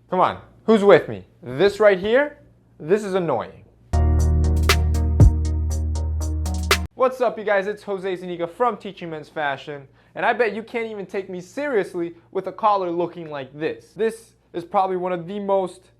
Come on, who's with me? This right here, this is annoying. What's up, you guys? It's Jose Zuniga from Teaching Men's Fashion, and I bet you can't even take me seriously with a collar looking like this. This is probably one of the most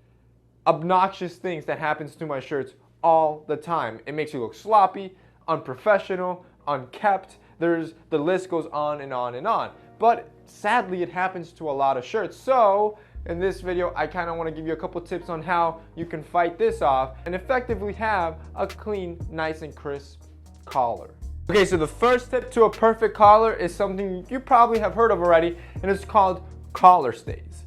obnoxious things that happens to my shirts all the time. It makes you look sloppy, unprofessional, unkept. The list goes on and on and on. But sadly, it happens to a lot of shirts. So in this video, I kind of want to give you a couple tips on how you can fight this off and effectively have a clean, nice and crisp collar. Okay, so the first tip to a perfect collar is something you probably have heard of already, and it's called collar stays.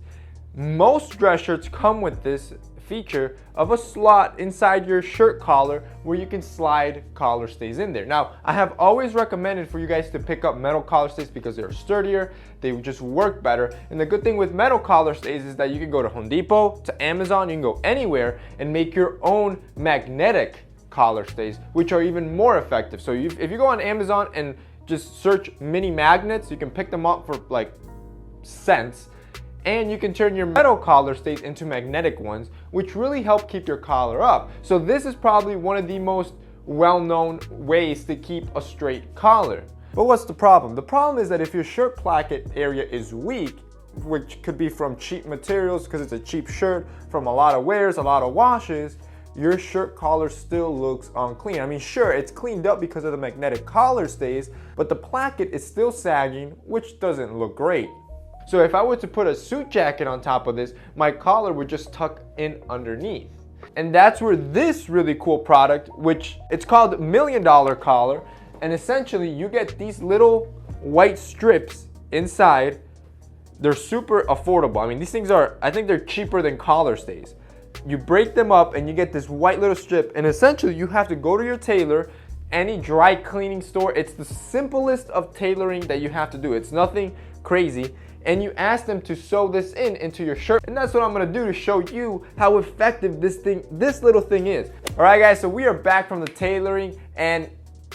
Most dress shirts come with this feature of a slot inside your shirt collar where you can slide collar stays in there. Now, I have always recommended for you guys to pick up metal collar stays because they're sturdier, they just work better. And the good thing with metal collar stays is that you can go to Home Depot, to Amazon, you can go anywhere and make your own magnetic collar stays, which are even more effective. So if you go on Amazon and just search mini magnets, you can pick them up for like cents. And you can turn your metal collar stays into magnetic ones, which really help keep your collar up. So this is probably one of the most well-known ways to keep a straight collar. But what's the problem? The problem is that if your shirt placket area is weak, which could be from cheap materials because it's a cheap shirt, from a lot of wears, a lot of washes, your shirt collar still looks unclean. I mean, sure, it's cleaned up because of the magnetic collar stays, but the placket is still sagging, which doesn't look great. So if I were to put a suit jacket on top of this, my collar would just tuck in underneath. And that's where this really cool product, which it's called $1 Million Collar, and essentially you get these little white strips inside. They're super affordable. I mean, these things are, I think they're cheaper than collar stays. You break them up and you get this white little strip, and essentially you have to go to your tailor, any dry cleaning store. It's the simplest of tailoring that you have to do. It's nothing crazy. And you ask them to sew this into your shirt. And that's what I'm gonna do to show you how effective this little thing is. All right, guys, so we are back from the tailoring, and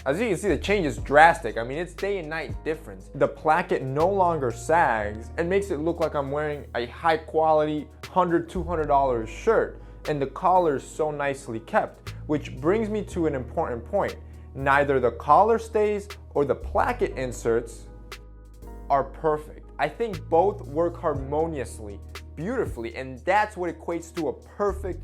as you can see, the change is drastic. I mean, it's day and night difference. The placket no longer sags and makes it look like I'm wearing a high quality $100, $200 shirt. And the collar is so nicely kept, which brings me to an important point. Neither the collar stays or the placket inserts are perfect. I think both work harmoniously, beautifully, and that's what equates to a perfect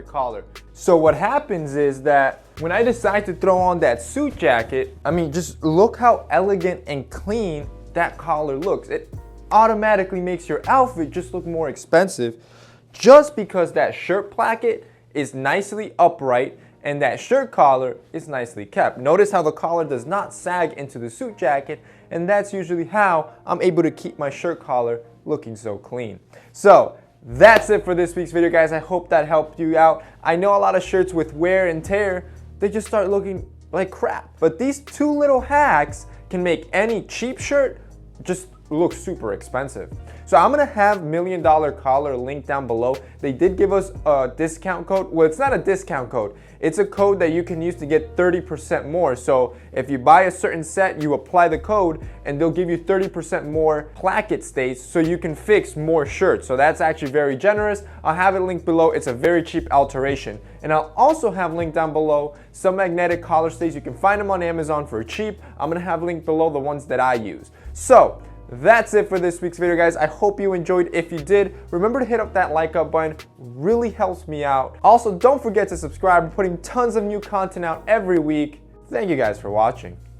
collar. So what happens is that when I decide to throw on that suit jacket, I mean, just look how elegant and clean that collar looks. It automatically makes your outfit just look more expensive just because that shirt placket is nicely upright and that shirt collar is nicely kept. Notice how the collar does not sag into the suit jacket, and that's usually how I'm able to keep my shirt collar looking so clean. So that's it for this week's video, guys. I hope that helped you out. I know a lot of shirts with wear and tear, they just start looking like crap. But these two little hacks can make any cheap shirt just look super expensive. So I'm gonna have $1 Million Collar linked down below. They did give us a discount code. Well, it's not a discount code. It's a code that you can use to get 30% more. So if you buy a certain set, you apply the code and they'll give you 30% more placket stays so you can fix more shirts. So that's actually very generous. I'll have it linked below. It's a very cheap alteration. And I'll also have linked down below some magnetic collar stays. You can find them on Amazon for cheap. I'm gonna have linked below the ones that I use. So that's it for this week's video, guys. I hope you enjoyed. If you did, remember to hit up that like up button. Really helps me out. Also, don't forget to subscribe. We're putting tons of new content out every week. Thank you guys for watching.